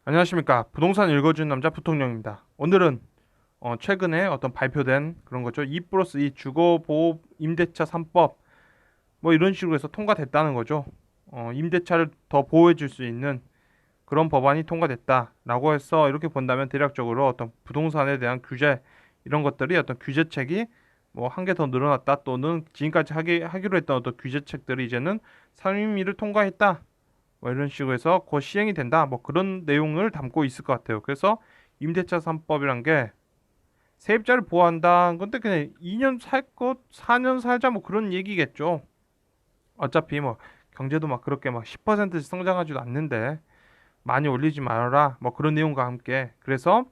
안녕하십니까. 부동산 읽어주는 남자 부통령입니다. 오늘은 최근에 어떤 발표된 그런 거죠. 2 플러스 2 주거보호 임대차 3법 뭐 이런 식으로 해서 통과됐다는 거죠. 임대차를 더 보호해 줄 수 있는 그런 법안이 통과됐다라고 해서 이렇게 본다면 대략적으로 어떤 부동산에 대한 규제 이런 것들이 어떤 규제책이 뭐 한 개 더 늘어났다 또는 지금까지 하기로 했던 어떤 규제책들이 이제는 상임위를 통과했다 뭐 이런 식으로 해서 곧 시행이 된다. 뭐 그런 내용을 담고 있을 것 같아요. 그래서 임대차 3법이란 게 세입자를 보호한다는 건데 그냥 2년 살 것, 4년 살자 뭐 그런 얘기겠죠. 어차피 뭐 경제도 막 그렇게 막 10%씩 성장하지도 않는데 많이 올리지 말아라. 뭐 그런 내용과 함께 그래서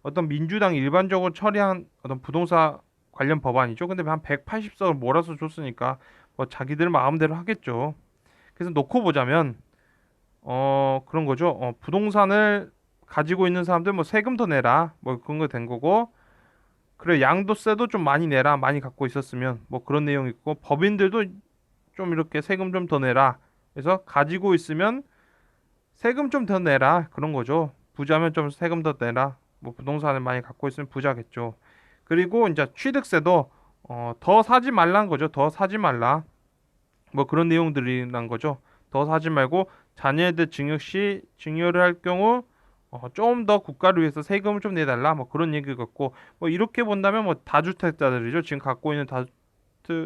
어떤 민주당이 일반적으로 처리한 어떤 부동산 관련 법안이죠. 근데 한 180석을 몰아서 줬으니까 뭐 자기들 마음대로 하겠죠. 그래서 놓고 보자면 그런 거죠. 부동산을 가지고 있는 사람들 뭐 세금 더 내라. 뭐 그런 거 된 거고. 그래, 양도세도 좀 많이 내라. 많이 갖고 있었으면. 뭐 그런 내용 있고. 법인들도 좀 이렇게 세금 좀 더 내라. 그래서 가지고 있으면 세금 좀 더 내라. 그런 거죠. 부자면 좀 세금 더 내라. 뭐 부동산을 많이 갖고 있으면 부자겠죠. 그리고 이제 취득세도 더 사지 말란 거죠. 더 사지 말라. 뭐 그런 내용들이란 거죠. 더 사지 말고 자녀들 증여 시 증여를 할 경우 좀 더 국가를 위해서 세금을 좀 내달라 뭐 그런 얘기 같고 뭐 이렇게 본다면 뭐 다주택자들이죠. 지금 갖고 있는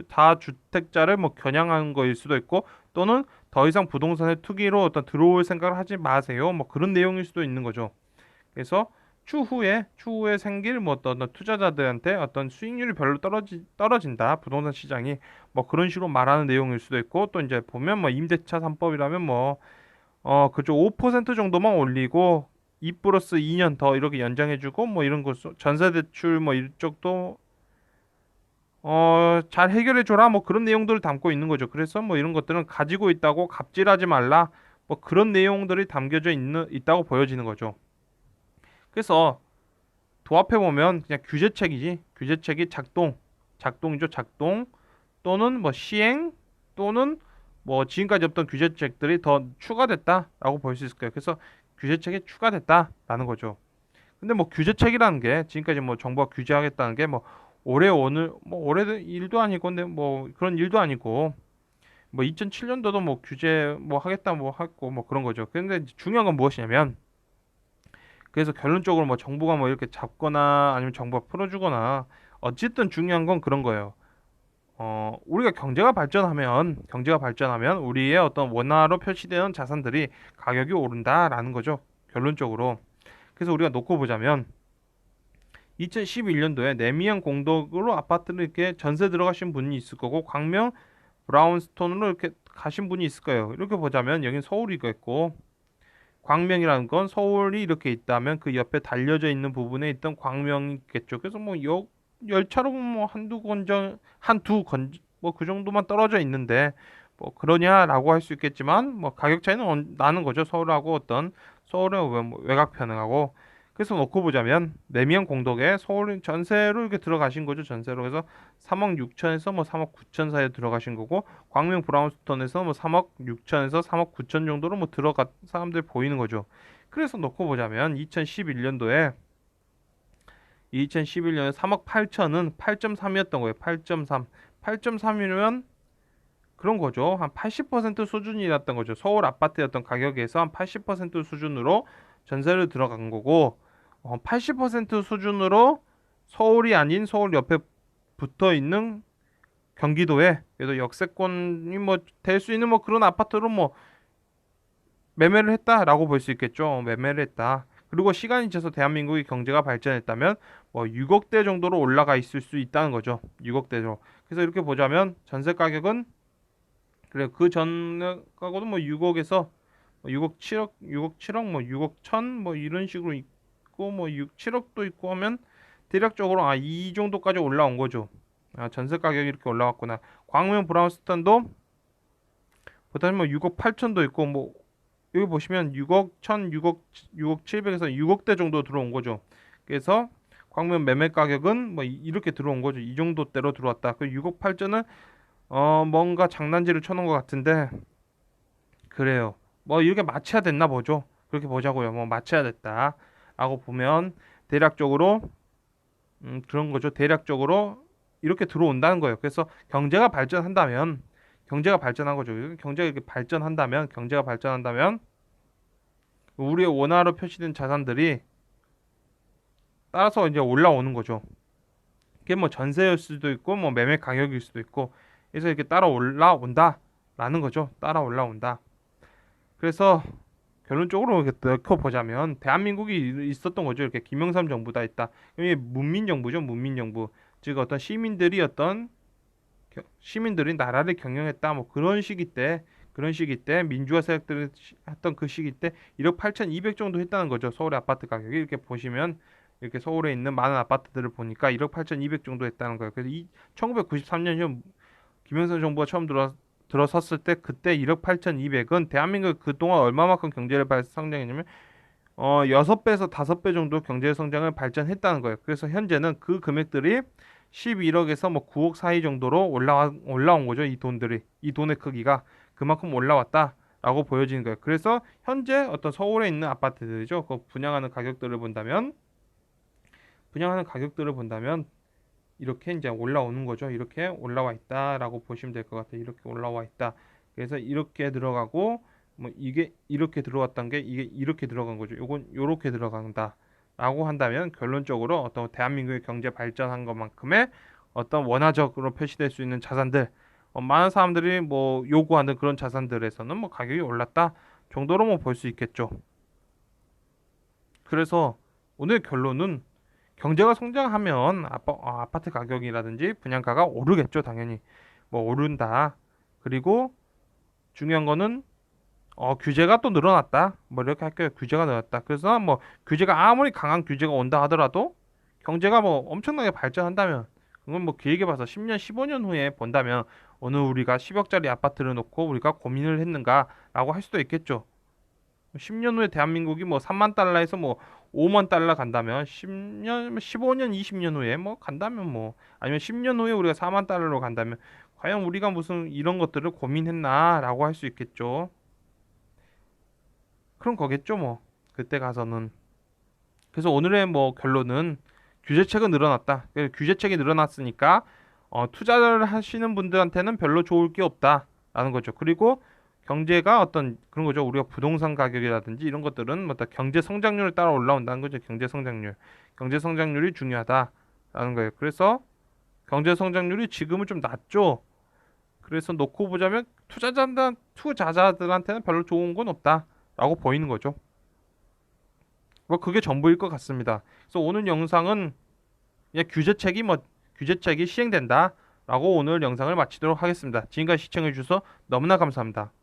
다주택자를 뭐 겨냥한 거일 수도 있고 또는 더 이상 부동산에 투기로 어떤 들어올 생각을 하지 마세요. 뭐 그런 내용일 수도 있는 거죠. 그래서 추후에 생길 뭐 어떤 투자자들한테 어떤 수익률이 별로 떨어진다 부동산 시장이 뭐 그런 식으로 말하는 내용일 수도 있고 또 이제 보면 뭐 임대차 3법이라면 뭐 그쪽 5% 정도만 올리고 2 플러스 2년 더 이렇게 연장해주고 뭐 이런 거 전세 대출 뭐 이쪽도 잘 해결해줘라 뭐 그런 내용들을 담고 있는 거죠. 그래서 뭐 이런 것들은 가지고 있다고 갑질하지 말라 뭐 그런 내용들이 담겨져 있다고 보여지는 거죠. 그래서 도합해 보면 그냥 규제책이지. 규제책이 작동이죠. 작동 또는 뭐 시행 또는 뭐 지금까지 없던 규제책들이 더 추가됐다라고 볼 수 있을 거예요. 그래서 규제책이 추가됐다라는 거죠. 근데 뭐 규제책이라는 게 지금까지 뭐 정부가 규제하겠다는 게 뭐 올해 오늘 뭐 올해 일도 아니고 근데 뭐 그런 일도 아니고 뭐 2007년도도 뭐 규제 뭐 하겠다 뭐 했고 뭐 그런 거죠. 근데 중요한 건 무엇이냐면 그래서 결론적으로 뭐 정부가 뭐 이렇게 잡거나 아니면 정부가 풀어주거나 어쨌든 중요한 건 그런 거예요. 우리가 경제가 발전하면 우리의 어떤 원화로 표시되는 자산들이 가격이 오른다라는 거죠. 결론적으로. 그래서 우리가 놓고 보자면 2011년도에 내미양 공덕으로 아파트를 이렇게 전세 들어가신 분이 있을 거고 광명 브라운스톤으로 이렇게 가신 분이 있을 거예요. 이렇게 보자면 여긴 서울이겠고 광명이라는 건 서울이 이렇게 있다면 그 옆에 달려져 있는 부분에 있던 광명이겠죠. 그래서 뭐 열차로 뭐 한두 건 뭐 그 정도만 떨어져 있는데 뭐 그러냐라고 할 수 있겠지만 뭐 가격 차이는 나는 거죠. 서울하고 어떤 서울의 외곽 편하고 그래서 놓고 보자면 내미양 공덕에 서울 전세로 이렇게 들어가신 거죠. 전세로 그래서 3억 6천에서 뭐 3억 9천 사이에 들어가신 거고 광명 브라운스톤에서 뭐 3억 6천에서 3억 9천 정도로 뭐 들어간 사람들 보이는 거죠. 그래서 놓고 보자면 2011년에 3억 8천은 8.3이었던 거예요. 8.3. 8.3이면 그런 거죠. 한 80% 수준이었던 거죠. 서울 아파트였던 가격에서 한 80% 수준으로 전세를 들어간 거고 80% 수준으로 서울이 아닌 서울 옆에 붙어 있는 경기도에 그래도 역세권이 뭐 될 수 있는 뭐 그런 아파트로 뭐 매매를 했다라고 볼 수 있겠죠. 매매를 했다. 그리고 시간이 지나서 대한민국의 경제가 발전했다면 뭐 6억대 정도로 올라가 있을 수 있다는 거죠. 6억대죠. 그래서 이렇게 보자면 전세 가격은 그래 그 전가고도 뭐 6억에서 6억 7억 6억 7억 뭐 6억 1천 뭐 이런 식으로 있고 뭐 6, 7억도 있고 하면 대략적으로 이 정도까지 올라온 거죠. 전세 가격이 이렇게 올라왔구나. 광명 브라운스톤도 보다는 뭐 6억 8천도 있고 뭐 여기 보시면 6억 1천, 6억 7백에서 6억대 정도 들어온 거죠. 그래서 광명 매매 가격은 뭐 이렇게 들어온 거죠. 이 정도대로 들어왔다. 그 6억 8천은 뭔가 장난질을 쳐놓은 것 같은데 그래요. 뭐 이렇게 마취가 됐나 보죠. 그렇게 보자고요. 뭐 맞춰야 됐다라고 보면 대략적으로 그런 거죠. 대략적으로 이렇게 들어온다는 거예요. 그래서 경제가 발전한 거죠. 경제가 이렇게 발전한다면 경제가 발전한다면 우리의 원화로 표시된 자산들이 따라서 이제 올라오는 거죠. 그게 뭐 전세일 수도 있고 뭐 매매 가격일 수도 있고 그래서 이렇게 따라 올라온다라는 거죠. 따라 올라온다. 그래서 결론적으로 이렇게 넣고 보자면 대한민국이 있었던 거죠. 이렇게 김영삼 정부다 있다. 이게 문민정부죠. 문민정부. 즉 어떤 시민들이 나라를 경영했다. 뭐 그런 시기 때 민주화 세력들이 했던 그 시기 때 1억 8,200 정도 했다는 거죠. 서울의 아파트 가격이 이렇게 보시면 이렇게 서울에 있는 많은 아파트들을 보니까 1억 8,200 정도 했다는 거예요. 그래서 1993년이요. 김영삼 정부가 처음 들어섰을 때 그때 1억 8,200은 대한민국 그동안 얼마만큼 경제를 성장했냐면 6배에서 5배 정도 경제 성장을 발전했다는 거예요. 그래서 현재는 그 금액들이 11억에서 뭐 9억 사이 정도로 올라온 거죠. 이 돈의 크기가 그만큼 올라왔다라고 보여지는 거예요. 그래서 현재 어떤 서울에 있는 아파트들이죠. 그 분양하는 가격들을 본다면 이렇게 이제 올라오는 거죠. 이렇게 올라와 있다라고 보시면 될 것 같아요. 이렇게 올라와 있다. 그래서 이렇게 들어가고 뭐 이게 이렇게 들어갔던 게 이게 이렇게 들어간 거죠. 요건 요렇게 들어간다라고 한다면 결론적으로 어떤 대한민국의 경제 발전한 것만큼의 어떤 원화적으로 표시될 수 있는 자산들 많은 사람들이 뭐 요구하는 그런 자산들에서는 뭐 가격이 올랐다 정도로 뭐 볼 수 있겠죠. 그래서 오늘 결론은 경제가 성장하면 아파트 가격이라든지 분양가가 오르겠죠, 당연히. 뭐 오른다. 그리고 중요한 거는 규제가 또 늘어났다. 뭐 이렇게 할게요. 규제가 늘었다. 그래서 뭐 규제가 아무리 강한 규제가 온다 하더라도 경제가 뭐 엄청나게 발전한다면 그건 뭐 길게 봐서 10년, 15년 후에 본다면 오늘 우리가 10억짜리 아파트를 놓고 우리가 고민을 했는가라고 할 수도 있겠죠. 10년 후에 대한민국이 뭐 3만 달러에서 뭐 5만 달러 간다면 10년, 15년, 20년 후에 뭐 간다면 뭐 아니면 10년 후에 우리가 4만 달러로 간다면 과연 우리가 무슨 이런 것들을 고민했나라고 할 수 있겠죠. 그런 거겠죠, 뭐. 그때 가서는. 그래서 오늘의 뭐 결론은 규제책은 늘어났다. 규제책이 늘어났으니까 투자를 하시는 분들한테는 별로 좋을 게 없다라는 거죠. 그리고 경제가 어떤 그런 거죠. 우리가 부동산 가격이라든지 이런 것들은 뭐 경제 성장률을 따라 올라온다는 거죠. 경제 성장률. 경제 성장률이 중요하다라는 거예요. 그래서 경제 성장률이 지금은 좀 낮죠. 그래서 놓고 보자면 투자자들한테는 별로 좋은 건 없다라고 보이는 거죠. 뭐 그게 전부일 것 같습니다. 그래서 오늘 영상은 그냥 규제책이 시행된다라고 오늘 영상을 마치도록 하겠습니다. 지금까지 시청해 주셔서 너무나 감사합니다.